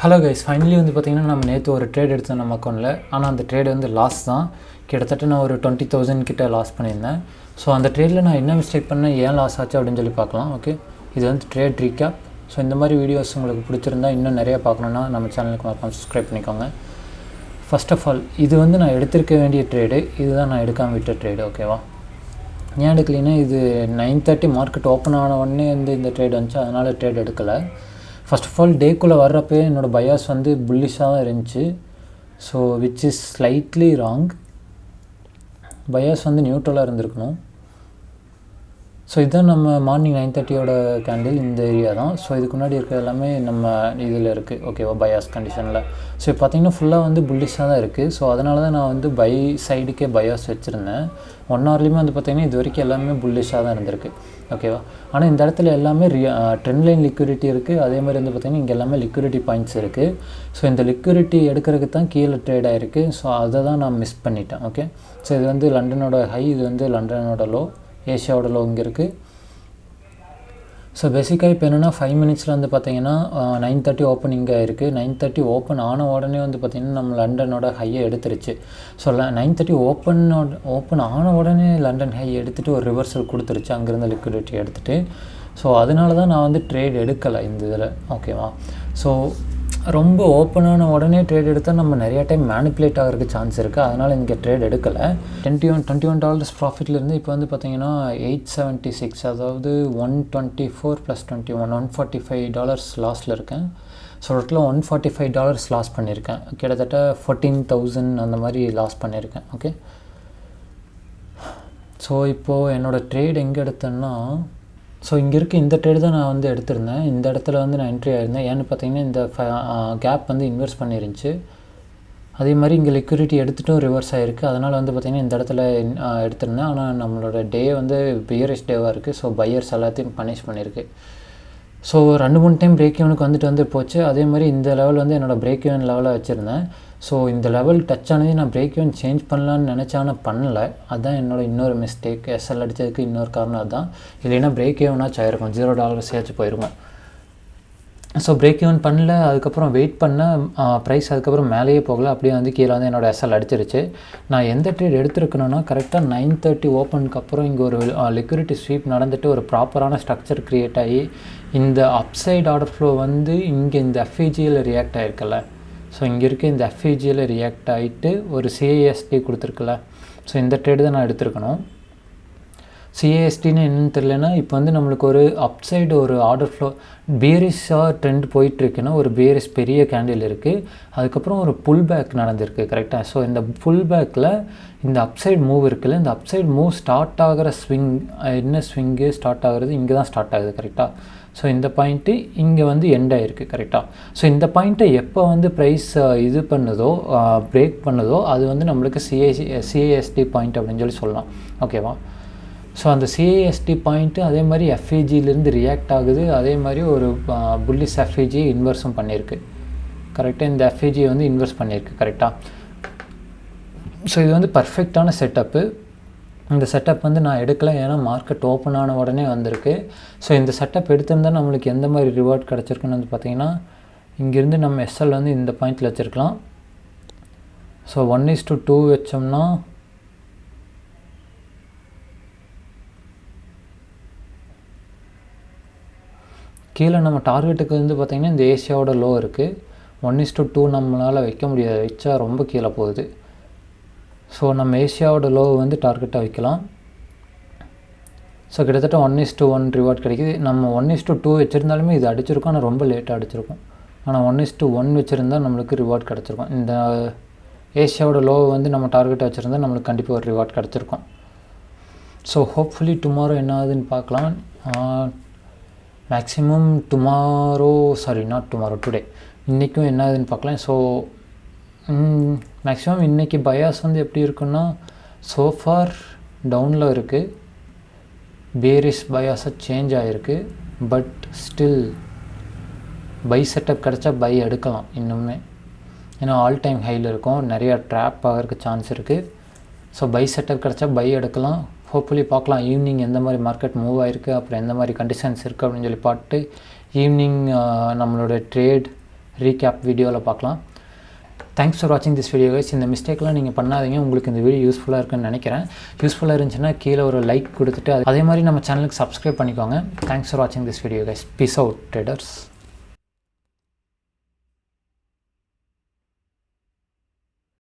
Hello guys, finally வந்து பார்த்திங்கன்னா நம்ம நேற்று ஒரு ட்ரேட் எடுத்தோம் நம்ம அக்கௌண்ட்டில். ஆனால் அந்த ட்ரேட் வந்து லாஸ் தான். கிட்டத்தட்ட நான் ஒரு 20,000 கிட்ட லாஸ் பண்ணியிருந்தேன். ஸோ அந்த ட்ரேடில் நான் என்ன மிஸ்டேக் பண்ணேன், ஏன் லாஸ் ஆச்சு அப்படின்னு சொல்லி பார்க்கலாம். ஓகே, இது வந்து ட்ரேட் ரீகேப். ஸோ இந்த மாதிரி வீடியோஸ் உங்களுக்கு பிடிச்சிருந்தா இன்னும் நிறையா பார்க்கணுன்னா நம்ம சேனலுக்கு மறக்காம சப்ஸ்கிரைப் பண்ணிக்கோங்க. ஃபர்ஸ்ட் ஆஃப் ஆல், இது வந்து நான் எடுத்திருக்க வேண்டிய ட்ரேடு, இதுதான் நான் எடுக்காமல் விட்ட ட்ரேடு. ஓகேவா, ஏன் எடுக்கலைன்னா இது 9:30 மார்க்கெட் ஓப்பன் ஆன உடனே வந்து இந்த ட்ரேட் வந்துச்சு, அதனால் ட்ரேட் எடுக்கலை. ஃபர்ஸ்ட் ஆஃப் ஆல், டேக்குள்ளே வர்றப்பே என்னோடய பயாஸ் வந்து புல்லிஷாக தான் இருந்துச்சு. So which is slightly wrong. Bias வந்து நியூட்ரலாக இருந்திருக்கணும். ஸோ இதுதான் நம்ம மார்னிங் 9:30 கேண்டில், இந்த ஏரியா தான். ஸோ இதுக்கு முன்னாடி இருக்கிறது எல்லாமே நம்ம இதில் இருக்குது. ஓகேவா, பயாஸ் கண்டிஷனில். ஸோ இப்போ பார்த்திங்கன்னா ஃபுல்லாக வந்து புல்லிஷாக தான் இருக்குது. ஸோ அதனால தான் நான் வந்து பை சைடுக்கே பயாஸ் வச்சுருந்தேன். 1 ஹவர்லேயுமே வந்து பார்த்திங்கன்னா இது வரைக்கும் எல்லாமே புல்லிஷாக தான் இருந்திருக்கு. ஓகேவா, ஆனால் இந்த இடத்துல எல்லாமே ட்ரெண்ட் லைன் லிக்விடிட்டி இருக்குது. அதே மாதிரி வந்து பார்த்திங்கன்னா இங்கே எல்லாமே லிக்விடிட்டி பாயிண்ட்ஸ் இருக்குது. ஸோ இந்த லிக்விடிட்டி எடுக்கிறதுக்கு தான் கீழே ட்ரேட் ஆகிருக்கு. ஸோ அதை தான் நான் மிஸ் பண்ணிட்டேன். ஓகே, ஸோ இது வந்து லண்டனோட ஹை, இது வந்து லண்டனோட லோ, ஏஷியாவோட லோ இங்கே இருக்குது. ஸோ பேசிக்காக இப்போ என்னென்னா 5 மினிட்ஸில் வந்து பார்த்திங்கன்னா 9:30 ஓப்பன் இங்கே இருக்குது. 9:30 ஓப்பன் ஆன உடனே வந்து பார்த்திங்கன்னா நம்ம லண்டனோட ஹையை எடுத்துருச்சு. ஸோ 9:30 ஓப்பன் ஆன உடனே லண்டன் ஹை எடுத்துகிட்டு ஒரு ரிவர்சல் கொடுத்துருச்சு, அங்கேருந்து லிக்விடிட்டி எடுத்துகிட்டு. ஸோ அதனால தான் நான் வந்து ட்ரேட் எடுக்கலை இந்த இதில். ஓகேவா, ஸோ ரொம்ப ஓப்பனான உடனே ட்ரேட் எடுத்தால் நம்ம நிறையா டைம் மேனிப்புலேட் ஆகிறதுக்கு சான்ஸ் இருக்குது. அதனால் இங்கே ட்ரேட் எடுக்கலை. $21 ப்ராஃபிட்லேருந்து இப்போ வந்து பார்த்திங்கன்னா $876, அதாவது 124 + 21 $145 லாஸில் இருக்கேன். ஸோ டோட்டலாக $145 லாஸ் பண்ணியிருக்கேன். கிட்டத்தட்ட 14,000 அந்த மாதிரி லாஸ் பண்ணியிருக்கேன். ஓகே, ஸோ இப்போது என்னோடய ட்ரேட் எங்கே எடுத்தேன்னா, ஸோ இங்கே இருக்க இந்த ட்ரேடு தான் நான் வந்து எடுத்திருந்தேன். இந்த இடத்துல வந்து நான் என்ட்ரி ஆயிருந்தேன். ஏன்னு பார்த்தீங்கன்னா இந்த கேப் வந்து இன்வெஸ்ட் பண்ணிருந்துச்சு. அதே மாதிரி இங்கே லிக்விடிட்டி எடுத்துகிட்டும் ரிவர்ஸ் ஆகிருக்கு. அதனால் வந்து பார்த்திங்கன்னா இந்த இடத்துல எடுத்திருந்தேன். ஆனால் நம்மளோட டே வந்து பியரிஷ் டேவாக இருக்குது. ஸோ பையர்ஸ் எல்லாத்தையும் பனிஷ் பண்ணியிருக்கு. ஸோ 2-3 டைம் பிரேக் ஈவனுக்கு வந்து போச்சு. அதே மாதிரி இந்த லெவல் வந்து என்னோடய பிரேக் ஈவன் லெவலில் வச்சுருந்தேன். ஸோ இந்த லெவல் டச் ஆனது நான் பிரேக் ஈவன் சேஞ்ச் பண்ணலான்னு நினச்சேன், ஆனால் பண்ணலை. அதுதான் என்னோட இன்னொரு மிஸ்டேக். எஸ்எல் அடித்ததுக்கு இன்னொரு காரணம் அதுதான். இல்லைன்னா பிரேக் ஈவனாச்சும் ஆயிருக்கும், $0 சேர்த்து போயிருக்கும். ஸோ பிரேக் ஈவன் பண்ணல. அதுக்கப்புறம் வெயிட் பண்ண ப்ரைஸ் அதுக்கப்புறம் மேலேயே போகல, அப்படியே வந்து கீழே வந்து என்னோடய எஸ்எல் அடிச்சிருச்சு. நான் எந்த ட்ரேட் எடுத்துருக்கணும்னா, கரெக்டாக 9:30 ஓப்பனுக்கு அப்புறம் இங்கே ஒரு லிக்விடிட்டி ஸ்வீப் நடந்துட்டு ஒரு ப்ராப்பரான ஸ்ட்ரக்சர் க்ரியேட் ஆகி இந்த அப்சைட் ஆர்டர் ஃப்ளோ வந்து இங்கே இந்த எஃப்இஜியில் ரியாக்ட் ஆகிருக்கல. ஸோ இங்கே இருக்க இந்த எஃப்இஜியில் ரியாக்ட் ஆகிட்டு ஒரு சிஏஎஸ்டி கொடுத்துருக்குல்ல. ஸோ இந்த ட்ரேடு தான் நான் எடுத்துருக்கணும். சிஏஎஸ்டின்னு என்னென்னு தெரியலனா, இப்போ வந்து நம்மளுக்கு ஒரு அப்சைடு ஒரு ஆர்டர் ஃப்ளோ பேரிஸாக ட்ரெண்ட் போயிட்டுருக்குன்னா, ஒரு பேரிஸ் பெரிய கேண்டில் இருக்குது. அதுக்கப்புறம் ஒரு புல் பேக் நடந்திருக்கு. கரெக்டாக. ஸோ இந்த புல் பேக்கில் இந்த அப்சைடு மூவ் இருக்குல்ல, இந்த அப்சைடு மூவ் ஸ்டார்ட் ஆகிற என்ன ஸ்விங்கு ஸ்டார்ட் ஆகிறது இங்கே தான் ஸ்டார்ட் ஆகுது. கரெக்டாக. ஸோ இந்த பாயிண்ட்டு இங்கே வந்து எண்ட் ஆகிருக்கு. கரெக்டாக. ஸோ இந்த பாயிண்ட்டை எப்போ வந்து ப்ரைஸ் இது பண்ணுதோ, பிரேக் பண்ணுதோ, அது வந்து நம்மளுக்கு சிஏஎஸ்டி பாயிண்ட் அப்படின்னு சொல்லலாம். ஓகேவா. ஸோ அந்த சிஏஎஸ்டி பாயிண்ட்டு அதே மாதிரி எஃப்இஜிலேருந்து ரியாக்ட் ஆகுது. அதே மாதிரி ஒரு புல்லிஷ் எஃப்இஜி இன்வெர்ஸும் பண்ணியிருக்கு. கரெக்டாக. இந்த எஃப்இஜி வந்து இன்வெர்ஸ் பண்ணியிருக்கு. கரெக்டாக. ஸோ இது வந்து பர்ஃபெக்டான செட்டப்பு. இந்த செட்டப் வந்து நான் எடுக்கலை, ஏன்னா மார்க்கெட் ஓப்பன் ஆன உடனே வந்திருக்கு. ஸோ இந்த செட்டப் எடுத்திருந்தால் நம்மளுக்கு எந்த மாதிரி ரிவார்ட் கிடச்சிருக்குன்னு வந்து பார்த்திங்கன்னா, இங்கேருந்து நம்ம எஸ்எல் வந்து இந்த பாயிண்டில் வச்சுருக்கலாம். ஸோ 1:2 வச்சோம்னா கீழே நம்ம டார்கெட்டுக்கு வந்து பார்த்திங்கன்னா இந்த ஏஷியாவோட லோ இருக்குது. 1:2 நம்மளால் வைக்க முடியாது, வச்சா ரொம்ப கீழே போகுது. ஸோ நம்ம ஏஷியாவோட லோ வந்து டார்கெட்டாக வைக்கலாம். ஸோ கிட்டத்தட்ட 1:1 ரிவார்ட் கிடைக்கிது. நம்ம 1:2 வச்சுருந்தாலுமே இது அடிச்சிருக்கோம், ஆனால் ரொம்ப லேட்டாக அடிச்சிருக்கோம். ஆனால் 1:1 வச்சுருந்தால் நம்மளுக்கு ரிவார்ட் கிடச்சிருக்கும். இந்த ஏஷியாவோட லோ வந்து நம்ம டார்கெட்டை வச்சுருந்தா நம்மளுக்கு கண்டிப்பாக ஒரு ரிவார்ட் கிடச்சிருக்கும். ஸோ ஹோப்ஃபுல்லி டுமாரோ என்ன ஆகுதுன்னு பார்க்கலாம். மேக்ஸிமம் டுடே இன்றைக்கும் என்ன ஆகுதுன்னு பார்க்கலாம். ஸோ மேக்ஸிமம் இன்றைக்கி பயாஸ் வந்து எப்படி இருக்குன்னா, சோஃபார் டவுனில் இருக்குது. பேரிஷ் பயாஸாக சேஞ்ச் ஆகிருக்கு. பட் ஸ்டில் பை செட்டப் கிடச்சா பை எடுக்கலாம் இன்னுமே. ஏன்னா ஆல் டைம் ஹையில் இருக்கும், நிறையா ட்ராப் ஆகிறதுக்கு சான்ஸ் இருக்குது. ஸோ பை செட்டப் கிடச்சா பை எடுக்கலாம். ஹோப்ஃபுல்லி பார்க்கலாம் ஈவினிங் எந்த மாதிரி மார்க்கெட் மூவ் ஆகிருக்கு, அப்புறம் எந்த மாதிரி கண்டிஷன்ஸ் இருக்குது அப்படின்னு சொல்லி பார்த்துட்டு ஈவினிங் நம்மளோட ட்ரேட் ரீகேப் வீடியோவில் பார்க்கலாம். தேங்க்ஸ் ஃபார் வாட்சிங் திஸ் வீடியோ கைஸ். இந்த மிஸ்டேக்லாம் நீங்கள் பண்ணாதீங்க. உங்களுக்கு இந்த வீடியோ யூஸ்ஃபுல்லாக இருக்குன்னு நினைக்கிறேன். யூஸ்ஃபுல்லாக இருந்துச்சுன்னா கீழே ஒரு லைக் கொடுத்துட்டு அதே மாதிரி நம்ம சேனலுக்கு சப்ஸ்கிரைப் பண்ணிக்கோங்க. தேங்க்ஸ் ஃபார் வாட்சிங் this video guys. Peace out traders.